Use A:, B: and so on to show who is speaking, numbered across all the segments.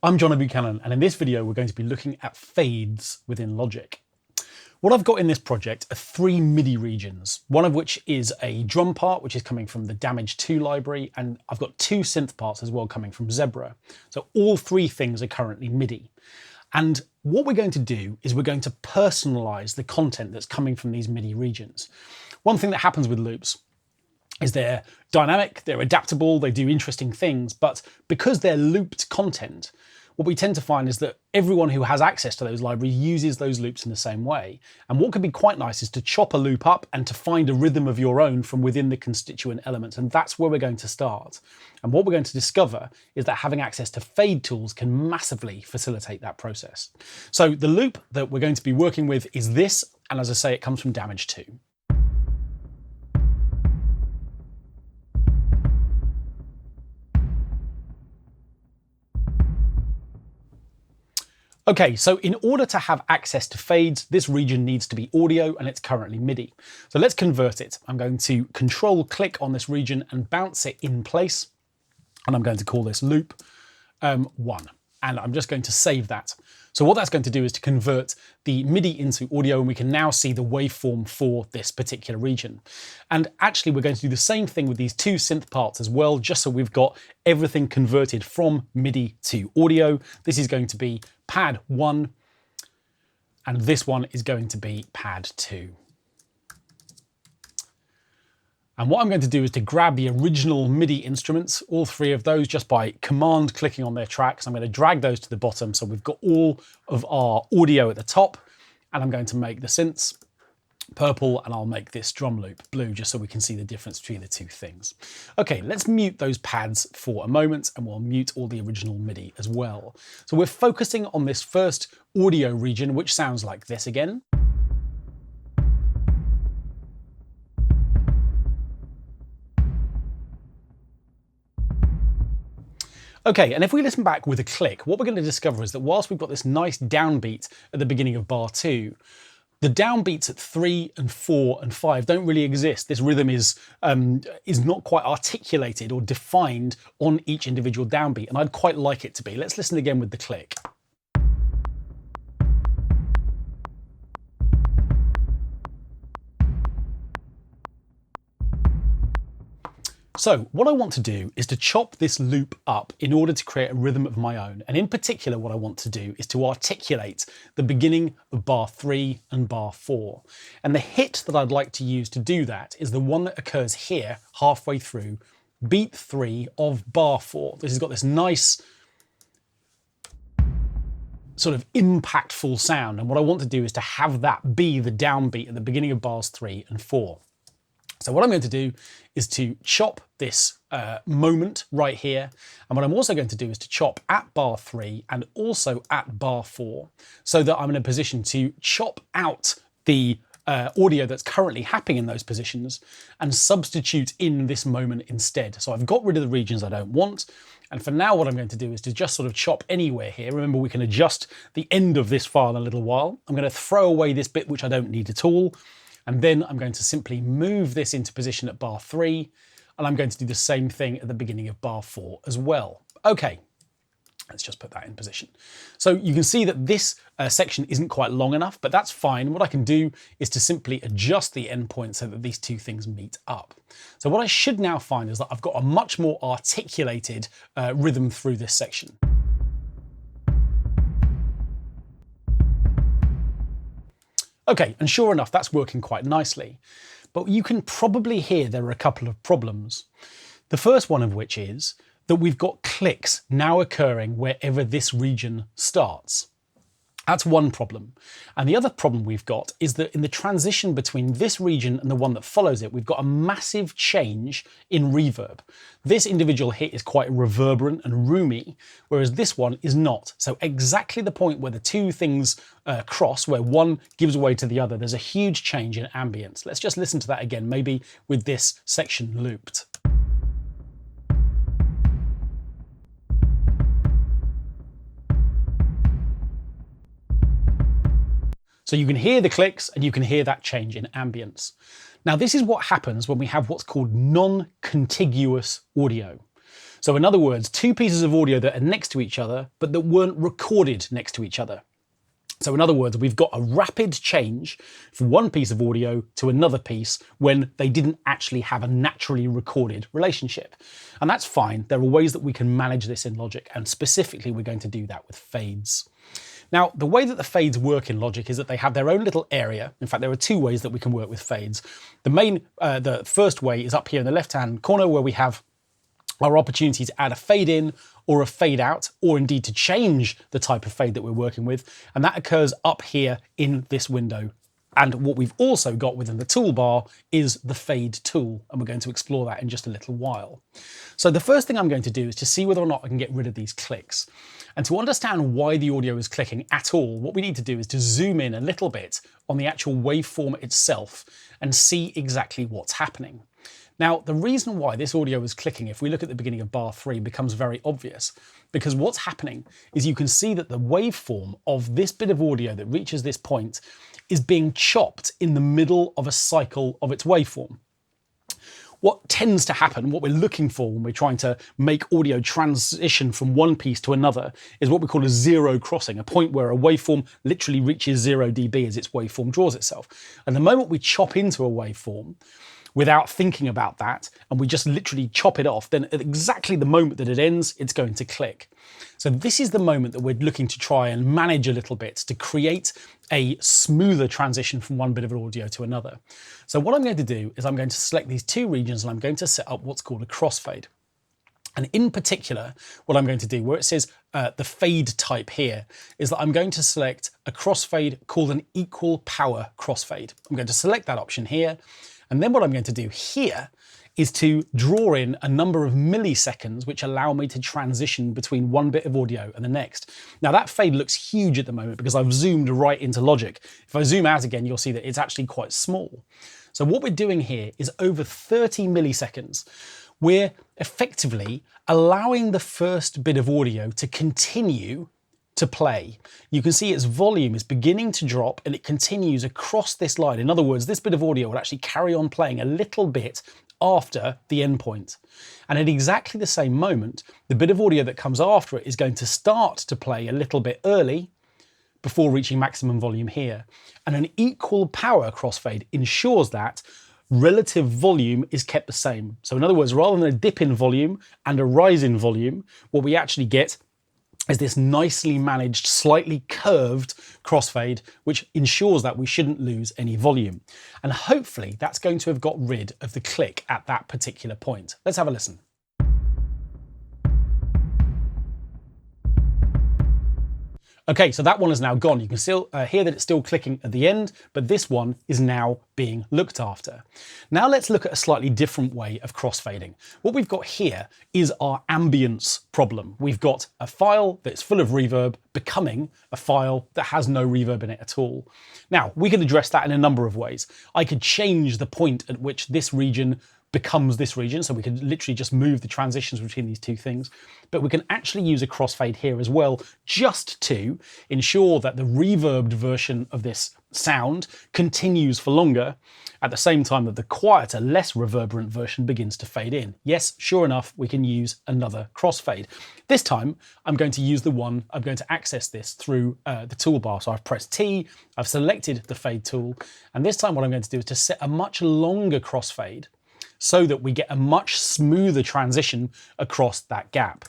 A: I'm Jono Buchanan, and in this video we're going to be looking at fades within Logic. What I've got in this project are 3 MIDI regions, one of which is a drum part, which is coming from the Damage 2 library, and I've got 2 synth parts as well coming from Zebra. So all 3 things are currently MIDI. And what we're going to do is we're going to personalize the content that's coming from these MIDI regions. One thing that happens with loops is they're dynamic, they're adaptable, they do interesting things, but because they're looped content, what we tend to find is that everyone who has access to those libraries uses those loops in the same way. And what could be quite nice is to chop a loop up and to find a rhythm of your own from within the constituent elements. And that's where we're going to start. And what we're going to discover is that having access to fade tools can massively facilitate that process. So the loop that we're going to be working with is this. And as I say, it comes from Damage 2. Okay, so in order to have access to fades, this region needs to be audio and it's currently MIDI. So let's convert it. I'm going to Control-click on this region and bounce it in place. And I'm going to call this loop 1. And I'm just going to save that. So what that's going to do is to convert the MIDI into audio, and we can now see the waveform for this particular region. And actually we're going to do the same thing with these 2 synth parts as well, just so we've got everything converted from MIDI to audio. This is going to be pad 1, and this one is going to be pad 2. And what I'm going to do is to grab the original MIDI instruments, all 3 of those, just by command clicking on their tracks. I'm going to drag those to the bottom so we've got all of our audio at the top, and I'm going to make the synths purple, and I'll make this drum loop blue just so we can see the difference between the 2 things. Okay, let's mute those pads for a moment, and we'll mute all the original MIDI as well. So we're focusing on this first audio region, which sounds like this again. Okay, and if we listen back with a click, what we're going to discover is that whilst we've got this nice downbeat at the beginning of bar 2, the downbeats at 3 and 4 and 5 don't really exist. This rhythm is not quite articulated or defined on each individual downbeat, and I'd quite like it to be. Let's listen again with the click. So what I want to do is to chop this loop up in order to create a rhythm of my own. And in particular, what I want to do is to articulate the beginning of bar 3 and bar 4. And the hit that I'd like to use to do that is the one that occurs here halfway through beat 3 of bar 4. This has got this nice sort of impactful sound. And what I want to do is to have that be the downbeat at the beginning of bars 3 and 4. So what I'm going to do is to chop this moment right here. And what I'm also going to do is to chop at bar 3 and also at bar 4, so that I'm in a position to chop out the audio that's currently happening in those positions and substitute in this moment instead. So I've got rid of the regions I don't want. And for now, what I'm going to do is to just sort of chop anywhere here. Remember, we can adjust the end of this file in a little while. I'm going to throw away this bit, which I don't need at all. And then I'm going to simply move this into position at bar 3, and I'm going to do the same thing at the beginning of bar 4 as well. Okay, let's just put that in position. So you can see that this section isn't quite long enough, but that's fine. What I can do is to simply adjust the endpoint so that these 2 things meet up. So what I should now find is that I've got a much more articulated rhythm through this section. Okay, and sure enough, that's working quite nicely. But you can probably hear there are a couple of problems. The first one of which is that we've got clicks now occurring wherever this region starts. That's one problem. And the other problem we've got is that in the transition between this region and the one that follows it, we've got a massive change in reverb. This individual hit is quite reverberant and roomy, whereas this one is not. So exactly the point where the 2 things cross, where one gives way to the other, there's a huge change in ambience. Let's just listen to that again, maybe with this section looped. So you can hear the clicks and you can hear that change in ambience. Now this is what happens when we have what's called non-contiguous audio. So in other words, two pieces of audio that are next to each other, but that weren't recorded next to each other. So in other words, we've got a rapid change from one piece of audio to another piece when they didn't actually have a naturally recorded relationship. And that's fine. There are ways that we can manage this in Logic, and specifically we're going to do that with fades. Now, the way that the fades work in Logic is that they have their own little area. In fact, there are two ways that we can work with fades. The first way is up here in the left-hand corner, where we have our opportunity to add a fade in or a fade out, or indeed to change the type of fade that we're working with. And that occurs up here in this window. And what we've also got within the toolbar is the fade tool. And we're going to explore that in just a little while. So the first thing I'm going to do is to see whether or not I can get rid of these clicks. And to understand why the audio is clicking at all, what we need to do is to zoom in a little bit on the actual waveform itself and see exactly what's happening. Now, the reason why this audio is clicking, if we look at the beginning of bar 3, becomes very obvious, because what's happening is you can see that the waveform of this bit of audio that reaches this point is being chopped in the middle of a cycle of its waveform. What tends to happen, what we're looking for when we're trying to make audio transition from one piece to another, is what we call a zero crossing, a point where a waveform literally reaches 0 dB as its waveform draws itself. And the moment we chop into a waveform, without thinking about that, and we just literally chop it off, then at exactly the moment that it ends, it's going to click. So this is the moment that we're looking to try and manage a little bit to create a smoother transition from one bit of audio to another. So what I'm going to do is I'm going to select these two regions and I'm going to set up what's called a crossfade. And in particular, what I'm going to do, where it says the fade type here, is that I'm going to select a crossfade called an equal power crossfade. I'm going to select that option here. And then what I'm going to do here is to draw in a number of milliseconds which allow me to transition between one bit of audio and the next. Now that fade looks huge at the moment because I've zoomed right into Logic. If I zoom out again, you'll see that it's actually quite small. So what we're doing here is over 30 milliseconds. We're effectively allowing the first bit of audio to continue to play. You can see its volume is beginning to drop and it continues across this line. In other words, this bit of audio will actually carry on playing a little bit after the endpoint. And at exactly the same moment, the bit of audio that comes after it is going to start to play a little bit early before reaching maximum volume here. And an equal power crossfade ensures that relative volume is kept the same. So in other words, rather than a dip in volume and a rise in volume, what we actually get is this nicely managed, slightly curved crossfade, which ensures that we shouldn't lose any volume. And hopefully that's going to have got rid of the click at that particular point. Let's have a listen. Okay, so that one is now gone. You can still hear that it's still clicking at the end, but this one is now being looked after. Now let's look at a slightly different way of crossfading. What we've got here is our ambience problem. We've got a file that's full of reverb becoming a file that has no reverb in it at all. Now, we can address that in a number of ways. I could change the point at which this region becomes this region, so we could literally just move the transitions between these two things. But we can actually use a crossfade here as well, just to ensure that the reverbed version of this sound continues for longer, at the same time that the quieter, less reverberant version begins to fade in. Yes, sure enough, we can use another crossfade. This time, I'm going to use I'm going to access this through the toolbar. So I've pressed T, I've selected the fade tool, and this time what I'm going to do is to set a much longer crossfade so that we get a much smoother transition across that gap.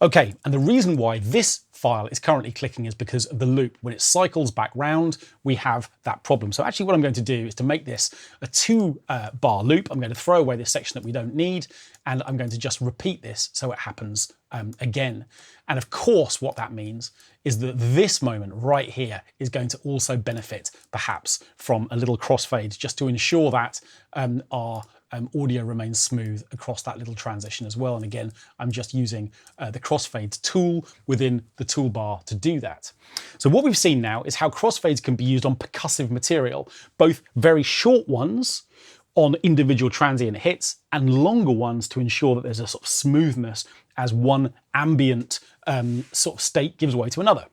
A: Okay, and the reason why this file is currently clicking is because of the loop. When it cycles back round, we have that problem. So actually what I'm going to do is to make this a 2-bar loop. I'm going to throw away this section that we don't need, and I'm going to just repeat this so it happens again. And of course, what that means is that this moment right here is going to also benefit perhaps from a little crossfade, just to ensure that our audio remains smooth across that little transition as well. And again, I'm just using the crossfade tool within the toolbar to do that. So what we've seen now is how crossfades can be used on percussive material, both very short ones on individual transient hits and longer ones to ensure that there's a sort of smoothness as one ambient sort of state gives way to another.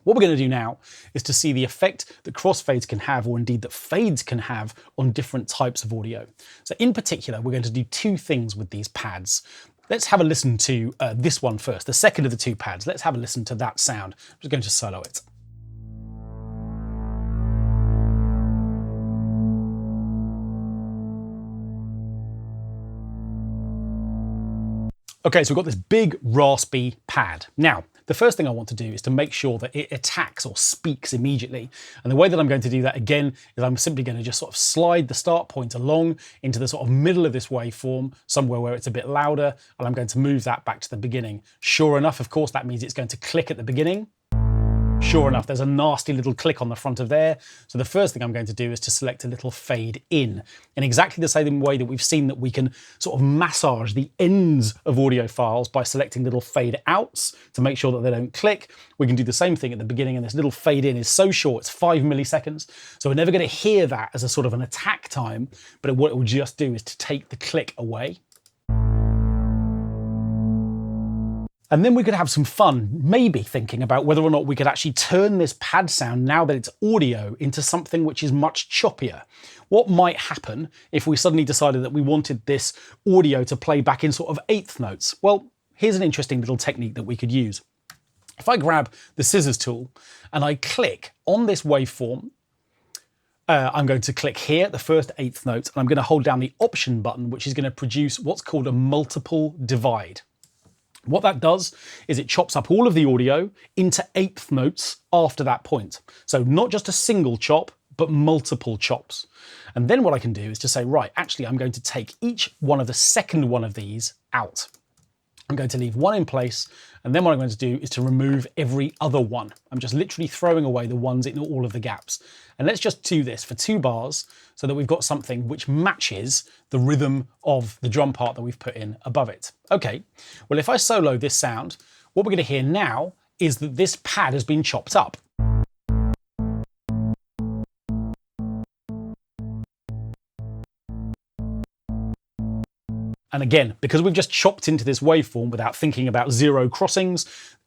A: What we're going to do now is to see the effect that crossfades can have, or indeed that fades can have, on different types of audio. So in particular, we're going to do two things with these pads. Let's have a listen to this one first, the second of the two pads. Let's have a listen to that sound. I'm just going to solo it. Okay, so we've got this big raspy pad. Now, the first thing I want to do is to make sure that it attacks or speaks immediately. And the way that I'm going to do that again is I'm simply going to just sort of slide the start point along into the sort of middle of this waveform, somewhere where it's a bit louder, and I'm going to move that back to the beginning. Sure enough, of course, that means it's going to click at the beginning. Sure enough, there's a nasty little click on the front of there. So the first thing I'm going to do is to select a little fade in exactly the same way that we've seen that we can sort of massage the ends of audio files by selecting little fade outs to make sure that they don't click. We can do the same thing at the beginning, and this little fade in is so short, it's 5 milliseconds. So we're never going to hear that as a sort of an attack time, but what it will just do is to take the click away. And then we could have some fun, maybe thinking about whether or not we could actually turn this pad sound, now that it's audio, into something which is much choppier. What might happen if we suddenly decided that we wanted this audio to play back in sort of eighth notes? Well, here's an interesting little technique that we could use. If I grab the scissors tool and I click on this waveform, I'm going to click here, the first eighth note, and I'm going to hold down the Option button, which is going to produce what's called a multiple divide. What that does is it chops up all of the audio into eighth notes after that point. So not just a single chop, but multiple chops. And then what I can do is to say, right, actually, I'm going to take each one of the second one of these out. I'm going to leave one in place, and then what I'm going to do is to remove every other one. I'm just literally throwing away the ones in all of the gaps. And let's just do this for 2 bars so that we've got something which matches the rhythm of the drum part that we've put in above it. Okay, well, if I solo this sound, what we're going to hear now is that this pad has been chopped up. And again, because we've just chopped into this waveform without thinking about 0 crossings,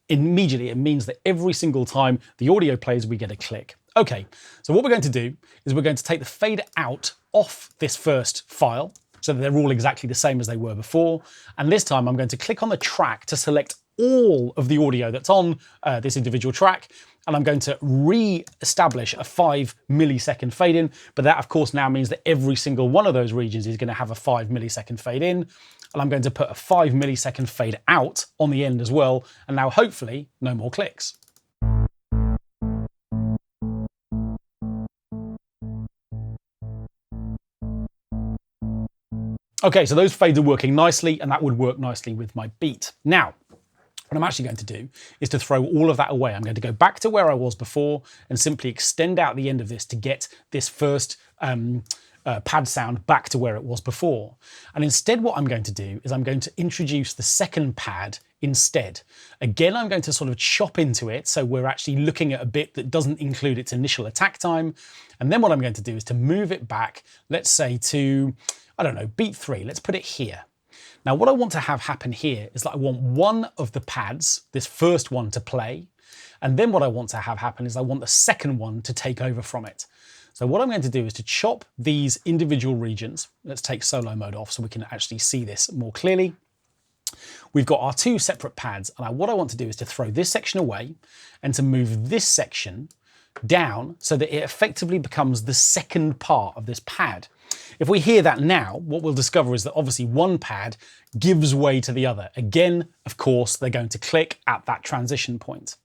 A: immediately it means that every single time the audio plays, we get a click. Okay, so what we're going to do is we're going to take the fade out off this first file so that they're all exactly the same as they were before. And this time I'm going to click on the track to select all of the audio that's on this individual track. And I'm going to re-establish a 5 millisecond fade in. But that, of course, now means that every single one of those regions is going to have a 5 millisecond fade in. And I'm going to put a 5 millisecond fade out on the end as well. And now, hopefully, no more clicks. Okay, so those fades are working nicely, and that would work nicely with my beat. Now, what I'm actually going to do is to throw all of that away. I'm going to go back to where I was before and simply extend out the end of this to get this first pad sound back to where it was before. And instead what I'm going to do is I'm going to introduce the second pad instead. Again, I'm going to sort of chop into it, so we're actually looking at a bit that doesn't include its initial attack time. And then what I'm going to do is to move it back, let's say to, I don't know, beat 3. Let's put it here. Now, what I want to have happen here is that I want one of the pads, this first one, to play. And then what I want to have happen is I want the second one to take over from it. So what I'm going to do is to chop these individual regions. Let's take solo mode off so we can actually see this more clearly. We've got our 2 separate pads. And what I want to do is to throw this section away and to move this section down so that it effectively becomes the second part of this pad. If we hear that now, what we'll discover is that obviously one pad gives way to the other. Again, of course, they're going to click at that transition point.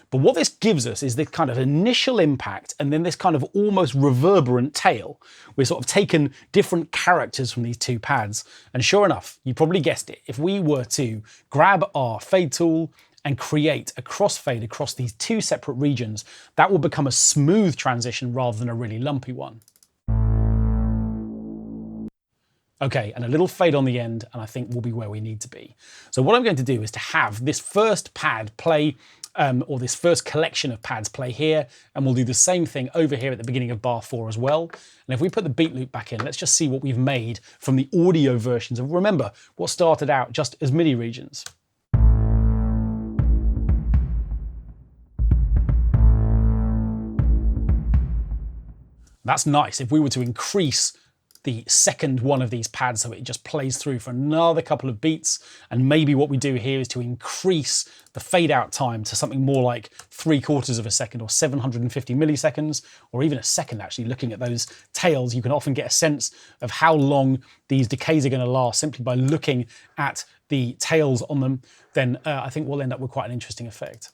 A: But what this gives us is this kind of initial impact and then this kind of almost reverberant tail. We've sort of taken different characters from these 2 pads. And sure enough, you probably guessed it, if we were to grab our fade tool and create a crossfade across these 2 separate regions, that will become a smooth transition rather than a really lumpy one. Okay, and a little fade on the end, and I think we'll be where we need to be. So what I'm going to do is to have this first pad play, or this first collection of pads play here, and we'll do the same thing over here at the beginning of bar 4 as well. And if we put the beat loop back in, let's just see what we've made from the audio versions of, remember, what started out just as MIDI regions. That's nice. If we were to increase the second one of these pads so it just plays through for another couple of beats, and maybe what we do here is to increase the fade out time to something more like 3/4 of a second or 750 milliseconds, or even a second. Actually, looking at those tails, you can often get a sense of how long these decays are going to last simply by looking at the tails on them. Then I think we'll end up with quite an interesting effect.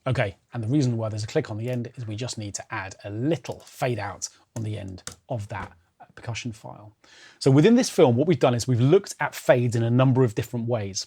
A: Okay, and the reason why there's a click on the end is we just need to add a little fade out on the end of that percussion file. So within this film, what we've done is we've looked at fades in a number of different ways.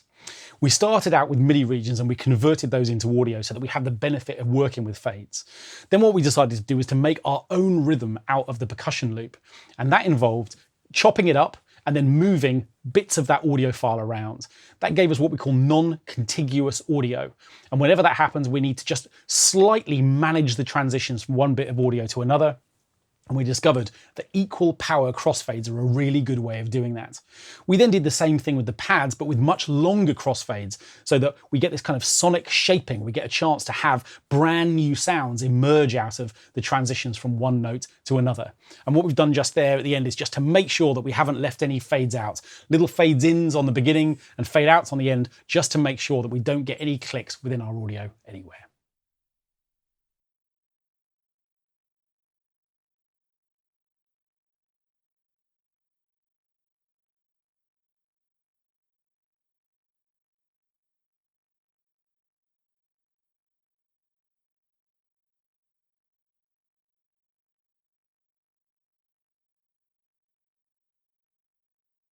A: We started out with MIDI regions and we converted those into audio so that we have the benefit of working with fades. Then what we decided to do is to make our own rhythm out of the percussion loop. And that involved chopping it up and then moving bits of that audio file around. That gave us what we call non-contiguous audio. And whenever that happens, we need to just slightly manage the transitions from one bit of audio to another. And we discovered that equal power crossfades are a really good way of doing that. We then did the same thing with the pads, but with much longer crossfades, so that we get this kind of sonic shaping. We get a chance to have brand new sounds emerge out of the transitions from one note to another. And what we've done just there at the end is just to make sure that we haven't left any fades out. Little fades ins on the beginning and fade outs on the end, just to make sure that we don't get any clicks within our audio anywhere.